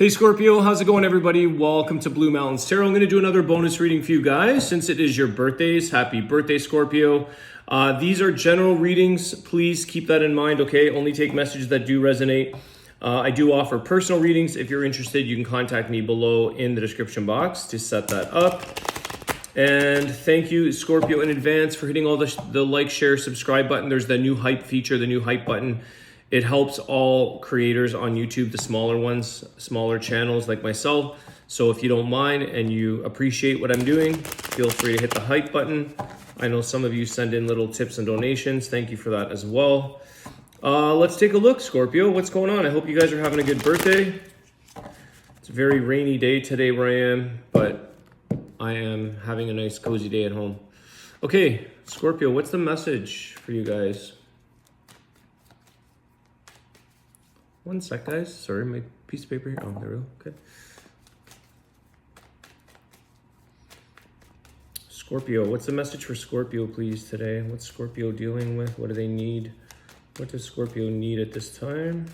Hey Scorpio, how's it going everybody? Welcome to Blue Mountains Tarot. I'm going to do another bonus reading for you guys since it is your birthdays. Happy birthday, Scorpio. These are general readings. Please keep that in mind, okay? Only take messages that do resonate. I do offer personal readings. If you're interested, you can contact me below in the description box to set that up. And thank you, Scorpio, in advance for hitting all the like, share, subscribe button. There's the new hype feature, the new hype button. It helps all creators on YouTube, the smaller ones, smaller channels like myself. So if you don't mind and you appreciate what I'm doing, feel free to hit the hype button. I know some of you send in little tips and donations. Thank you for that as well. Let's take a look, Scorpio. What's going on? I hope you guys are having a good birthday. It's a very rainy day today where I am, but I am having a nice cozy day at home. Okay, Scorpio, what's the message for you guys? One sec, guys. Sorry, my piece of paper here. Oh, there we go. Okay. Scorpio, what's the message for Scorpio, please, today? What's Scorpio dealing with? What do they need? What does Scorpio need at this time?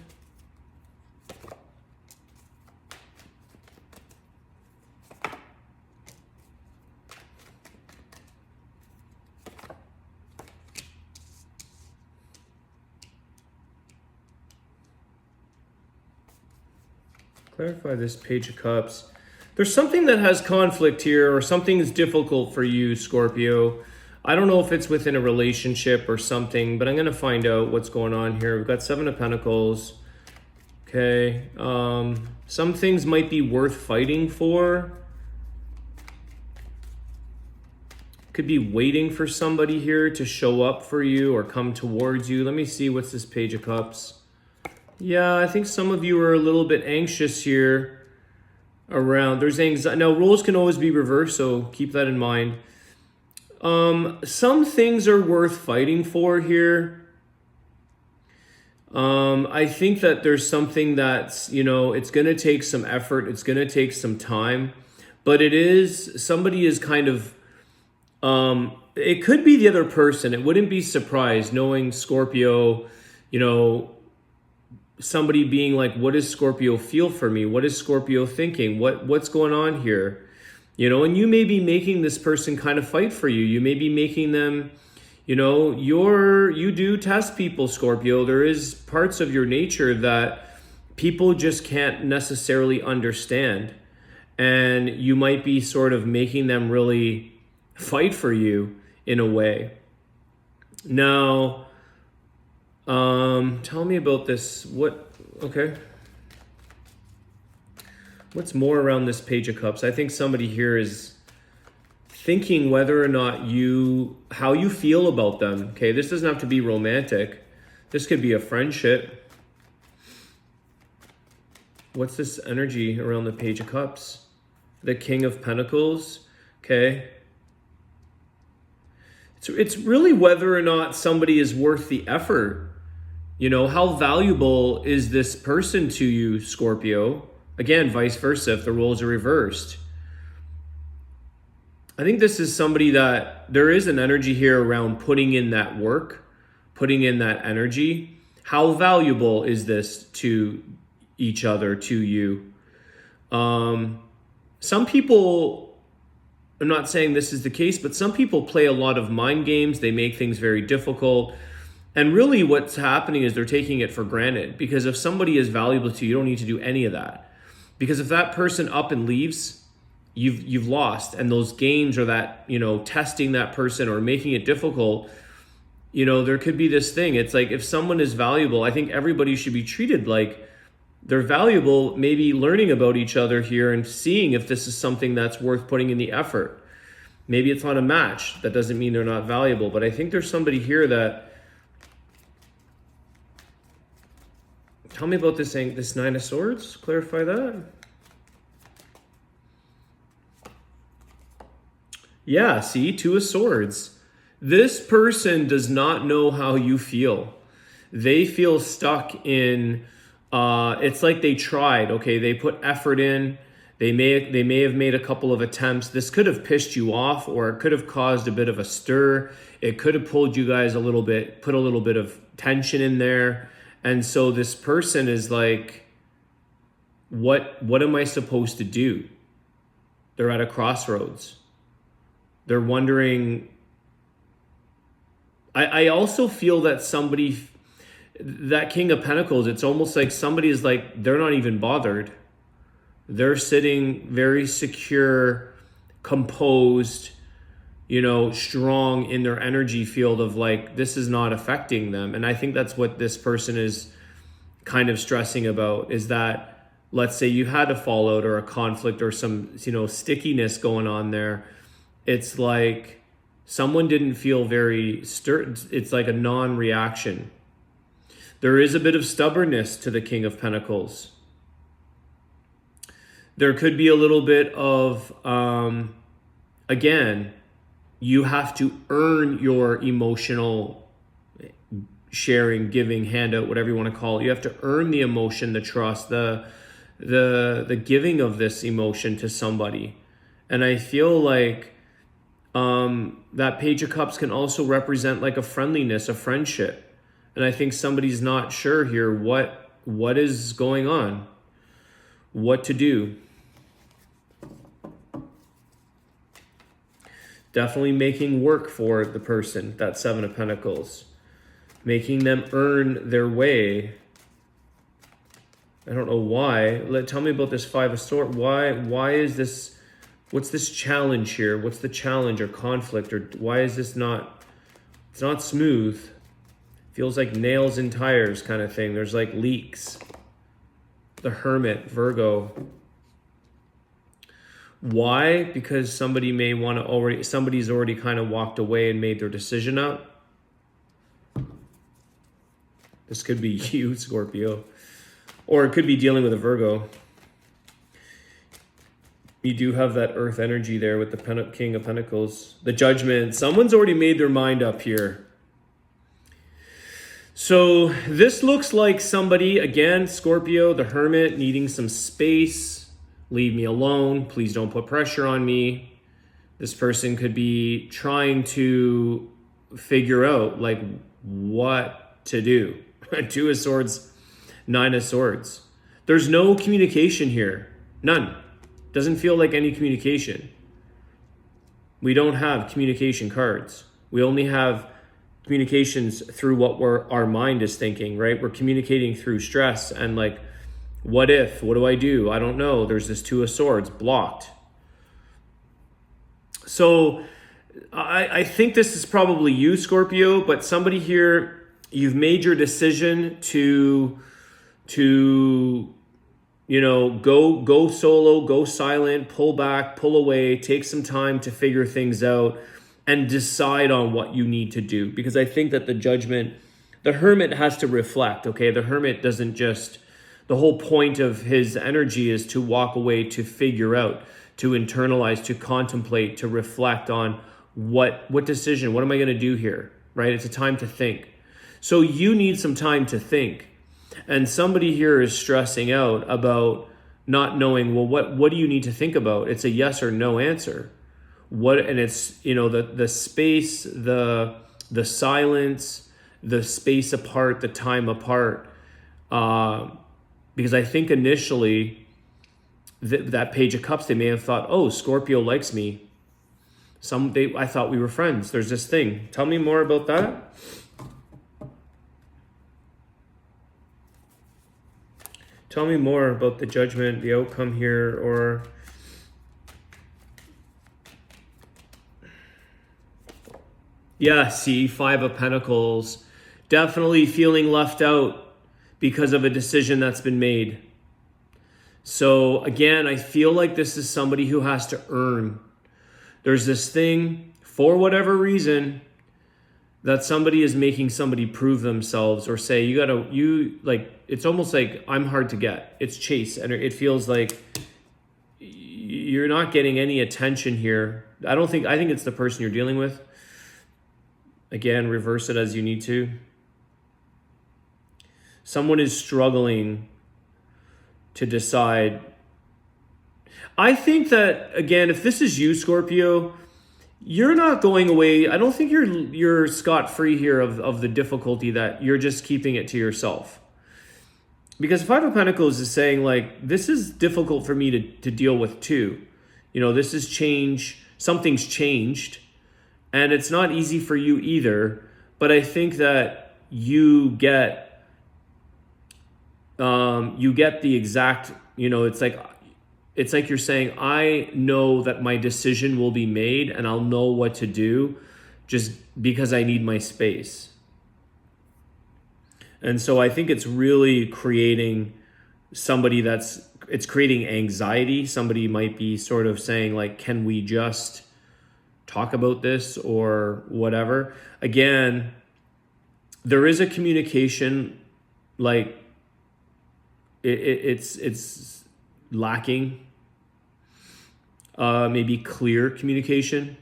Clarify this Page of Cups. There's something that has conflict here, or something is difficult for you, Scorpio. I don't know if it's within a relationship or something, but I'm going to find out what's going on here. We've got Seven of Pentacles. Okay. Some things might be worth fighting for. Could be waiting for somebody here to show up for you or come towards you. Let me see, what's this Page of Cups? Yeah, I think some of you are a little bit anxious here around. There's anxiety. Now, roles can always be reversed, so keep that in mind. Some things are worth fighting for here. I think that there's something that's, it's going to take some effort. It's going to take some time. But somebody is kind of, it could be the other person. It wouldn't be surprised knowing Scorpio, somebody being like, what does Scorpio feel for me? What is Scorpio thinking? What's going on here? And you may be making this person kind of fight for you. You may be making them, you do test people, Scorpio. There is parts of your nature that people just can't necessarily understand. And you might be sort of making them really fight for you in a way. Now, tell me about this. Okay. What's more around this Page of Cups? I think somebody here is thinking whether or not how you feel about them. Okay, this doesn't have to be romantic. This could be a friendship. What's this energy around the Page of Cups? The King of Pentacles. Okay. It's really whether or not somebody is worth the effort. How valuable is this person to you, Scorpio? Again, vice versa, if the roles are reversed. I think this is somebody that there is an energy here around putting in that work, putting in that energy. How valuable is this to each other, to you? Some people, I'm not saying this is the case, but some people play a lot of mind games. They make things very difficult. And really what's happening is they're taking it for granted, because if somebody is valuable to you, you don't need to do any of that. Because if that person up and leaves, you've lost. And those games or that, testing that person or making it difficult, there could be this thing. It's like if someone is valuable, I think everybody should be treated like they're valuable, maybe learning about each other here and seeing if this is something that's worth putting in the effort. Maybe it's not a match. That doesn't mean they're not valuable. But I think there's somebody here that, tell me about this Nine of Swords. Clarify that. Yeah, see, Two of Swords. This person does not know how you feel. They feel stuck in, it's like they tried, okay? They put effort in. They may have made a couple of attempts. This could have pissed you off, or it could have caused a bit of a stir. It could have pulled you guys a little bit, put a little bit of tension in there. And so this person is like, what am I supposed to do? They're at a crossroads. They're wondering. I also feel that that King of Pentacles, it's almost like somebody is like, they're not even bothered. They're sitting very secure, composed, strong in their energy field of like, this is not affecting them. And I think that's what this person is kind of stressing about, is that, let's say you had a fallout or a conflict or some, stickiness going on there. It's like someone didn't feel very stirred. It's like a non-reaction. There is a bit of stubbornness to the King of Pentacles. There could be a little bit of, again, you have to earn your emotional sharing, giving, handout, whatever you want to call it. You have to earn the emotion, the trust, the giving of this emotion to somebody. And I feel like that Page of Cups can also represent like a friendliness, a friendship. And I think somebody's not sure here what is going on, what to do. Definitely making work for the person, that Seven of Pentacles. Making them earn their way. I don't know why. Tell me about this Five of Swords. Why is this? What's this challenge here? What's the challenge or conflict? Or why is this not? It's not smooth. Feels like nails in tires kind of thing. There's like leaks. The Hermit, Virgo. Why? Because somebody may want to somebody's already kind of walked away and made their decision up. This could be you, Scorpio. Or it could be dealing with a Virgo. You do have that earth energy there with the King of Pentacles. The Judgment. Someone's already made their mind up here. So this looks like somebody, again, Scorpio, the Hermit, needing some space. Leave me alone. Please don't put pressure on me. This person could be trying to figure out like what to do. Two of Swords, Nine of Swords. There's no communication here. None. Doesn't feel like any communication. We don't have communication cards. We only have communications through what our mind is thinking, right? We're communicating through stress and like, what if? What do I do? I don't know. There's this Two of Swords blocked. So I think this is probably you, Scorpio, but somebody here, you've made your decision to go solo, go silent, pull back, pull away, take some time to figure things out and decide on what you need to do. Because I think that the Judgment, the Hermit has to reflect, okay? The Hermit doesn't just, the whole point of his energy is to walk away, to figure out, to internalize, to contemplate, to reflect on what decision, what am I going to do here, right? It's a time to think. So you need some time to think. And somebody here is stressing out about not knowing, well, what do you need to think about? It's a yes or no answer. And it's, the space, the silence, the space apart, the time apart. Because I think initially that Page of Cups, they may have thought, oh, Scorpio likes me. I thought we were friends. There's this thing. Tell me more about that. Tell me more about the Judgment, the outcome here, or yeah, see, Five of Pentacles. Definitely feeling left out because of a decision that's been made. So again, I feel like this is somebody who has to earn. There's this thing, for whatever reason, that somebody is making somebody prove themselves or say, it's almost like I'm hard to get. It's chase. And it feels like you're not getting any attention here. I think it's the person you're dealing with. Again, reverse it as you need to. Someone is struggling to decide. I think that, again, if this is you, Scorpio, you're not going away. I don't think you're scot-free here of the difficulty that you're just keeping it to yourself. because Five of Pentacles is saying like, this is difficult for me to deal with too. You know, this is change. Something's changed and it's not easy for you either. But I think that you get the exact, you know, it's like you're saying, I know that my decision will be made and I'll know what to do just because I need my space. And so I think it's really creating it's creating anxiety. Somebody might be sort of saying like, can we just talk about this or whatever? Again, there is a communication, like it's lacking, maybe clear communication,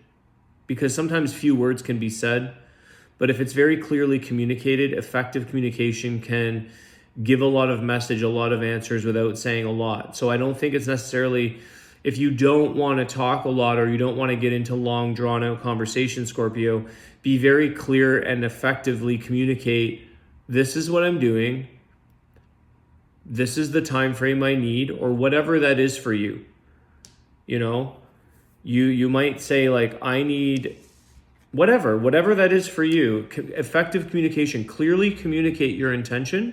because sometimes few words can be said. But if it's very clearly communicated, effective communication can give a lot of message, a lot of answers without saying a lot. So I don't think it's necessarily, if you don't want to talk a lot or you don't want to get into long drawn out conversation, Scorpio, be very clear and effectively communicate, this is what I'm doing. This is the time frame I need, or whatever that is for you. You know, you might say like, I need whatever that is for you. Effective communication, clearly communicate your intention,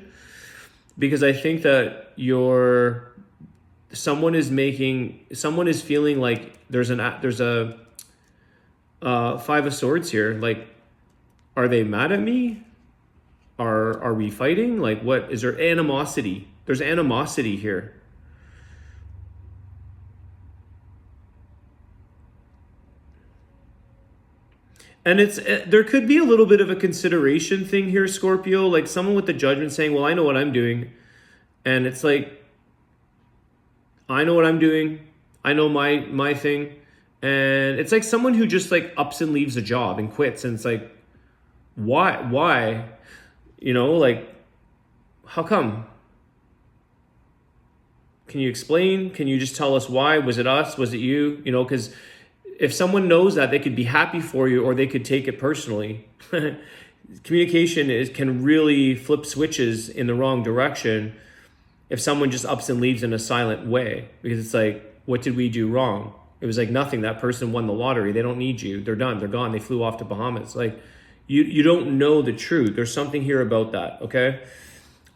because I think that someone is feeling like there's a Five of Swords here. Like, are they mad at me? Are we fighting? Like, what is there? Animosity. There's animosity here. And there could be a little bit of a consideration thing here, Scorpio, like someone with the Judgment saying, well, I know what I'm doing. And it's like, I know what I'm doing. I know my thing. And it's like someone who just like ups and leaves a job and quits. And it's like, why? You know, like, how come? Can you explain? Can you just tell us why? Was it us? Was it you? You know, because if someone knows that, they could be happy for you or they could take it personally. Communication can really flip switches in the wrong direction if someone just ups and leaves in a silent way, because it's like, what did we do wrong? It was like nothing. That person won the lottery. They don't need you. They're done. They're gone. They flew off to Bahamas. Like, you don't know the truth. There's something here about that, okay?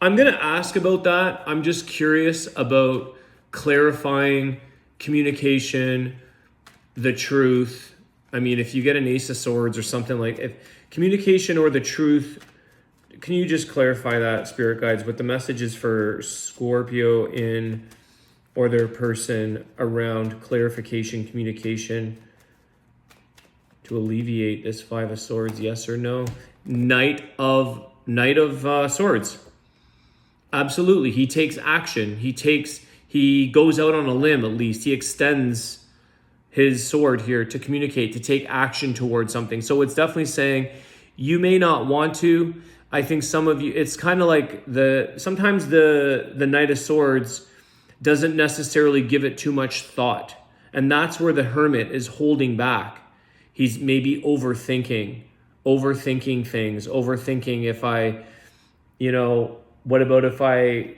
I'm going to ask about that. I'm just curious about clarifying communication, the truth. I mean, if you get an Ace of Swords or something, like if communication or the truth, can you just clarify that, Spirit Guides, what the message is for Scorpio in or their person around clarification, communication to alleviate this Five of Swords, yes or no? Knight of Swords. Absolutely. He takes action. He goes out on a limb, at least. He extends his sword here to communicate, to take action towards something. So it's definitely saying you may not want to. I think some of you, it's kind of like sometimes the Knight of Swords doesn't necessarily give it too much thought. And that's where the Hermit is holding back. He's maybe overthinking things, overthinking if I, what about if I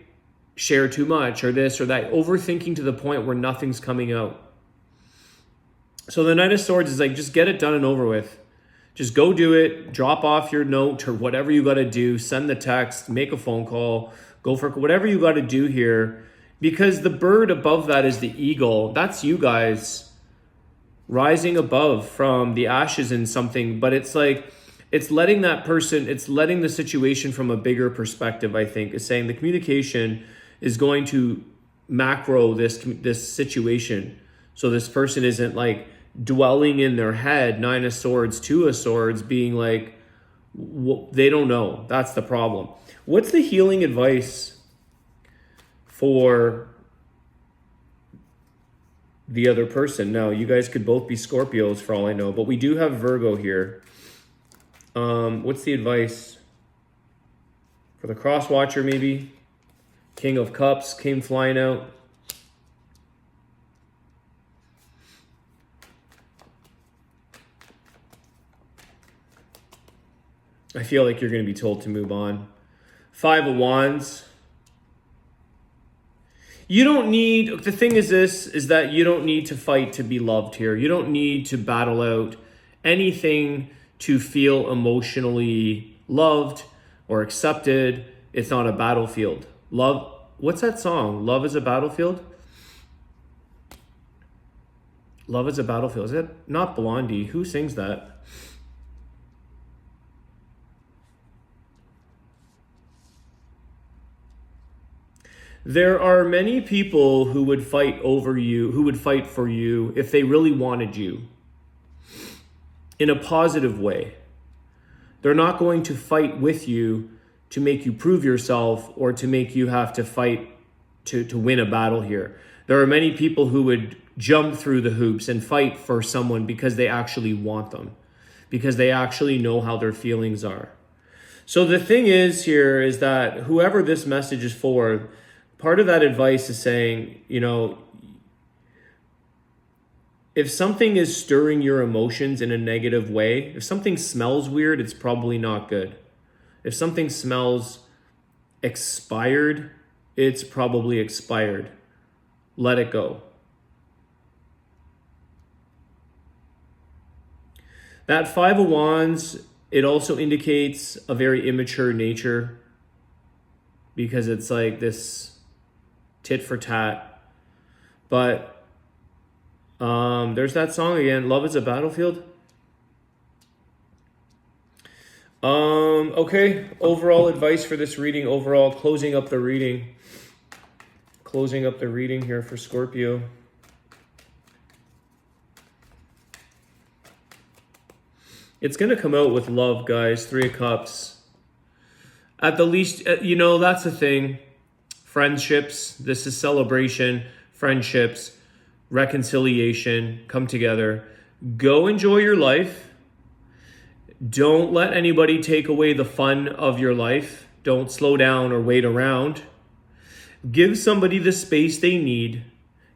share too much or this or that, overthinking to the point where nothing's coming out. So the Knight of Swords is like, just get it done and over with. Just go do it, drop off your note or whatever you got to do, send the text, make a phone call, go for whatever you got to do here. Because the bird above that is the eagle. That's you guys rising above from the ashes in something. But it's like, it's letting that person, it's letting the situation from a bigger perspective, I think. It's saying the communication is going to macro this situation. So this person isn't like dwelling in their head, Nine of Swords, Two of Swords, being like, they don't know. That's the problem. What's the healing advice for the other person? Now, you guys could both be Scorpios for all I know, but we do have Virgo here. What's the advice for the cross watcher? Maybe King of Cups came flying out. I feel like you're going to be told to move on. Five of Wands. You don't need, the thing is this, is that you don't need to fight to be loved here. You don't need to battle out anything to feel emotionally loved or accepted. It's not a battlefield. Love, what's that song? Love is a battlefield? Love is a battlefield. Is it not Blondie? Who sings that? There are many people who would fight over you, who would fight for you if they really wanted you in a positive way. They're not going to fight with you to make you prove yourself or to make you have to fight to win a battle here. There are many people who would jump through the hoops and fight for someone because they actually want them, because they actually know how their feelings are. So the thing is here is that whoever this message is for, part of that advice is saying, you know, if something is stirring your emotions in a negative way, if something smells weird, it's probably not good. If something smells expired, it's probably expired. Let it go. That Five of Wands, it also indicates a very immature nature because it's like this tit for tat. But there's that song again, Love is a Battlefield. Okay, overall advice for this reading, overall closing up the reading here for Scorpio. It's going to come out with love, guys. Three of Cups. At the least, you know, that's the thing. Friendships, this is celebration. Friendships, reconciliation, come together. Go enjoy your life. Don't let anybody take away the fun of your life. Don't slow down or wait around. Give somebody the space they need.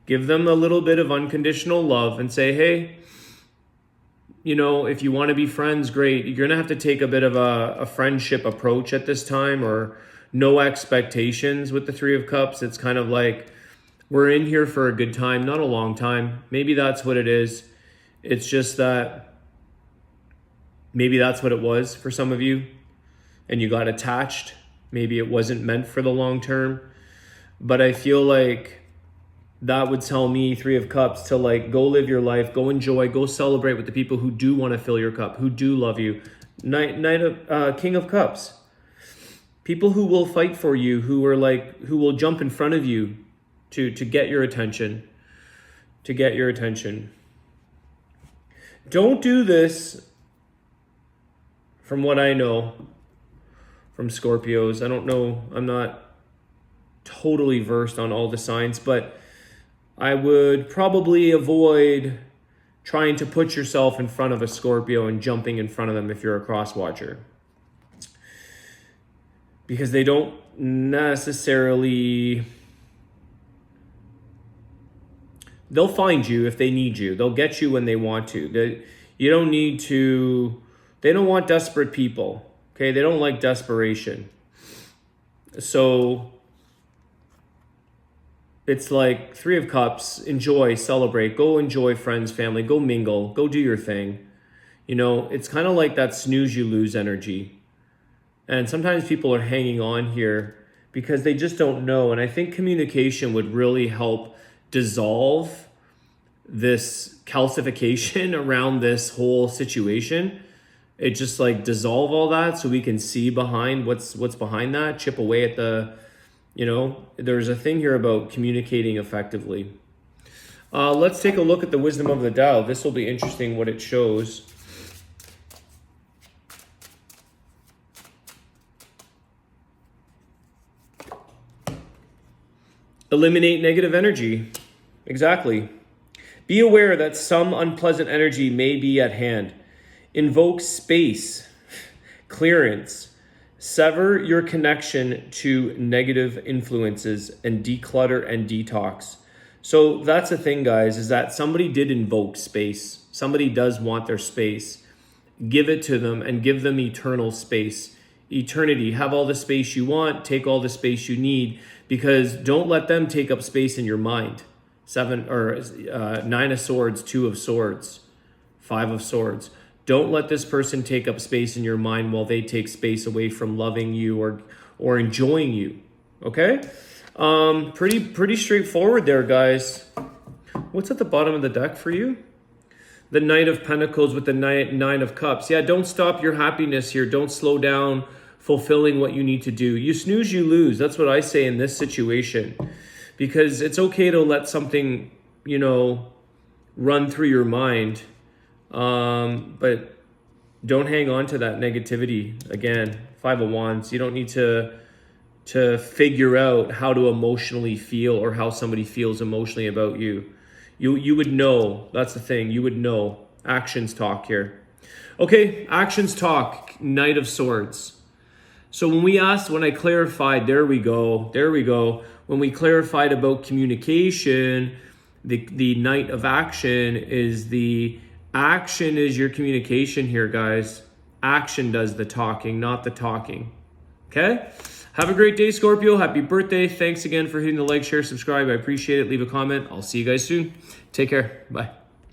Give them a little bit of unconditional love and say, hey, you know, if you want to be friends, great. You're going to have to take a bit of a friendship approach at this time, or no expectations with the Three of Cups. It's kind of like, we're in here for a good time, not a long time. Maybe that's what it is. It's just that maybe that's what it was for some of you and you got attached. Maybe it wasn't meant for the long term. But I feel like that would tell me, Three of Cups, to like go live your life, go enjoy, go celebrate with the people who do want to fill your cup, who do love you. King of Cups. People who will fight for you, who will jump in front of you to get your attention. Don't do this, from what I know from Scorpios. I don't know, I'm not totally versed on all the signs, but I would probably avoid trying to put yourself in front of a Scorpio and jumping in front of them if you're a cross watcher. Because they don't necessarily... They'll find you if they need you. They'll get you when they want to. You don't need to... They don't want desperate people. Okay, they don't like desperation. So it's like Three of Cups, enjoy, celebrate, go enjoy friends, family, go mingle, go do your thing. You know, it's kind of like that snooze you lose energy. And sometimes people are hanging on here because they just don't know. And I think communication would really help dissolve this calcification around this whole situation. It just like dissolve all that so we can see behind what's behind that, chip away at the, you know, there's a thing here about communicating effectively. Let's take a look at the wisdom of the Tao. This will be interesting what it shows. Eliminate negative energy. Exactly. Be aware that some unpleasant energy may be at hand. Invoke space, clearance. Sever your connection to negative influences and declutter and detox. So that's the thing, guys, is that somebody did invoke space. Somebody does want their space. Give it to them and give them eternal space. Eternity. Have all the space you want. Take all the space you need. because don't let them take up space in your mind. 9 of Swords, 2 of Swords, 5 of Swords. Don't let this person take up space in your mind while they take space away from loving you or enjoying you. Okay? Pretty straightforward there, guys. What's at the bottom of the deck for you? The Knight of Pentacles with the Nine of Cups. Yeah, don't stop your happiness here. Don't slow down fulfilling what you need to do. You snooze, you lose. That's what I say in this situation. Because it's okay to let something, you know, run through your mind. But don't hang on to that negativity. Again, 5 of Wands. You don't need to figure out how to emotionally feel or how somebody feels emotionally about you. You would know. That's the thing. You would know. Actions talk here. Okay, actions talk. Knight of Swords. So when I clarified, there we go. When we clarified about communication, the Knight of Action is action is your communication here, guys. Action does the talking, not the talking. Okay? Have a great day, Scorpio. Happy birthday. Thanks again for hitting the like, share, subscribe. I appreciate it. Leave a comment. I'll see you guys soon. Take care. Bye.